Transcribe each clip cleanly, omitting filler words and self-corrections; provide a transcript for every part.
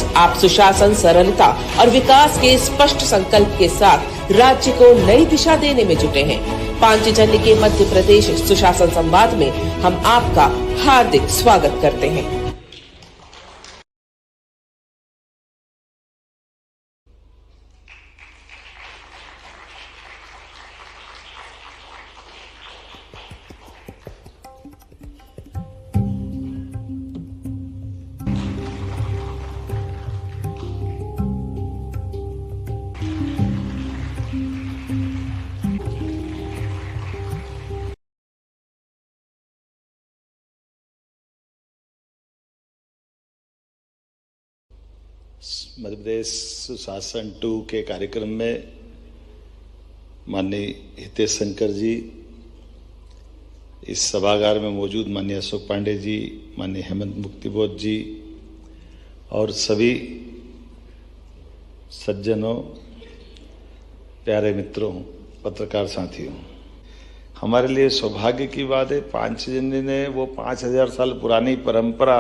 आज आप सुशासन, सरलता और विकास के स्पष्ट संकल्प के साथ राज्य को नई दिशा देने में जुटे हैं। पांचजन्य के मध्य प्रदेश सुशासन संवाद में हम आपका हार्दिक स्वागत करते हैं। मध्य प्रदेश सुशासन 2 के कार्यक्रम में माननीय हितेश शंकर जी, इस सभागार में मौजूद माननीय अशोक पांडे जी, माननीय हेमंत मुक्तिबोध जी और सभी सज्जनों, प्यारे मित्रों, पत्रकार साथियों, हमारे लिए सौभाग्य की बात है। पांचजन्य ने वो 5000 साल पुरानी परंपरा,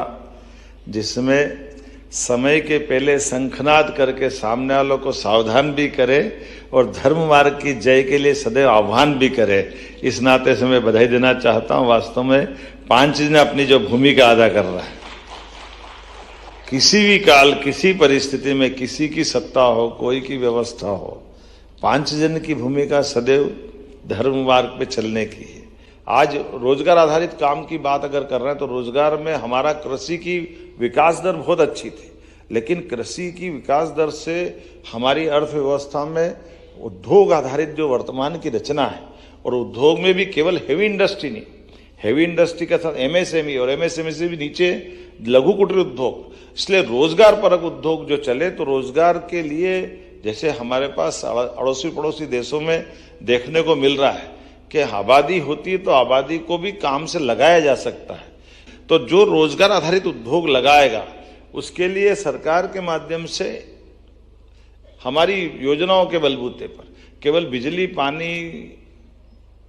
जिसमें समय के पहले शंखनाद करके सामने वालों को सावधान भी करे और धर्म मार्ग की जय के लिए सदैव आह्वान भी करे, इस नाते से मैं बधाई देना चाहता हूं। वास्तव में पांचजन्य अपनी जो भूमिका अदा कर रहा है, किसी भी काल, किसी परिस्थिति में, किसी की सत्ता हो, कोई की व्यवस्था हो, पांचजन्य की भूमिका सदैव धर्म मार्ग पे चलने की है। आज रोजगार आधारित काम की बात अगर कर रहे हैं तो रोजगार में हमारा कृषि की विकास दर बहुत अच्छी थी, लेकिन कृषि की विकास दर से हमारी अर्थव्यवस्था में उद्योग आधारित जो वर्तमान की रचना है, और उद्योग में भी केवल हेवी इंडस्ट्री नहीं, हेवी इंडस्ट्री के साथ एमएसएमई और एमएसएमई से भी नीचे लघु कुटीर उद्योग, इसलिए रोजगार परक उद्योग जो चले, तो रोजगार के लिए जैसे हमारे पास अड़ोसी पड़ोसी देशों में देखने को मिल रहा है कि आबादी होती है तो आबादी को भी काम से लगाया जा सकता है। तो जो रोजगार आधारित उद्योग लगाएगा, उसके लिए सरकार के माध्यम से हमारी योजनाओं के बलबूते पर केवल बिजली, पानी,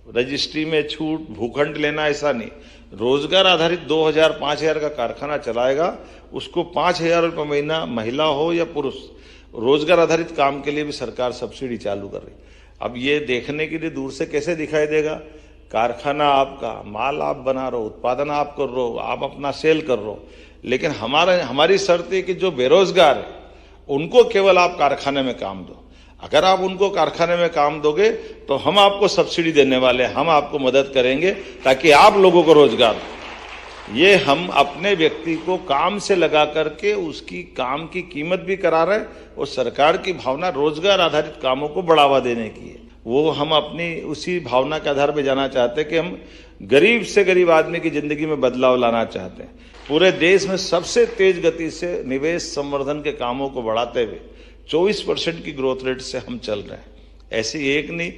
रजिस्ट्री में छूट, भूखंड लेना, ऐसा नहीं, रोजगार आधारित 2000-5000 का कारखाना चलाएगा, उसको 5000 रुपये महीना, महिला हो या पुरुष, रोजगार आधारित काम के लिए भी सरकार सब्सिडी चालू कर रही। अब ये देखने के लिए दूर से कैसे दिखाई देगा, कारखाना आपका, माल आप बना रहे हो, उत्पादन आप कर रहे हो, आप अपना सेल कर रहे हो, लेकिन हमारी शर्त है कि जो बेरोजगार है उनको केवल आप कारखाने में काम दो। अगर आप उनको कारखाने में काम दोगे तो हम आपको सब्सिडी देने वाले, हम आपको मदद करेंगे ताकि आप लोगों को रोजगार हो। ये हम अपने व्यक्ति को काम से लगा करके उसकी काम की कीमत भी करा रहे हैं, और सरकार की भावना रोजगार आधारित कामों को बढ़ावा देने की है। वो हम अपनी उसी भावना के आधार पर जाना चाहते हैं कि हम गरीब से गरीब आदमी की जिंदगी में बदलाव लाना चाहते हैं। पूरे देश में सबसे तेज गति से निवेश संवर्धन के कामों को बढ़ाते हुए 24% की ग्रोथ रेट से हम चल रहे हैं। ऐसी एक नहीं,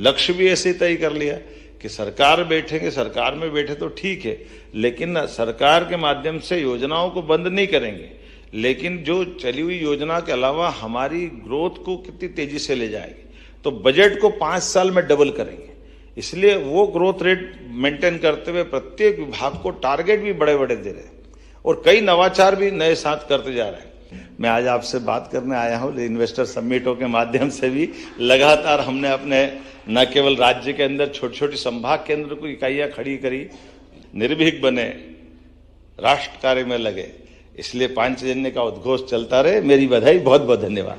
लक्ष्य भी ऐसे तय कर लिया कि सरकार बैठेंगे, सरकार में बैठे तो ठीक है, लेकिन सरकार के माध्यम से योजनाओं को बंद नहीं करेंगे, लेकिन जो चली हुई योजना के अलावा हमारी ग्रोथ को कितनी तेजी से ले जाएगी, तो बजट को 5 साल में डबल करेंगे। इसलिए वो ग्रोथ रेट मेंटेन करते हुए प्रत्येक विभाग को टारगेट भी बड़े बड़े दे रहे हैं, और कई नवाचार भी नए साथ करते जा रहे हैं। मैं आज आपसे बात करने आया हूँ, इन्वेस्टर समिटों के माध्यम से भी लगातार हमने अपने न केवल राज्य के अंदर छोटी छोटी संभाग केंद्र को इकाइयां खड़ी करी, निर्भीक बने, राष्ट्र कार्य में लगे, इसलिए पांचजन्य का उद्घोष चलता रहे। मेरी बधाई, बहुत बहुत धन्यवाद।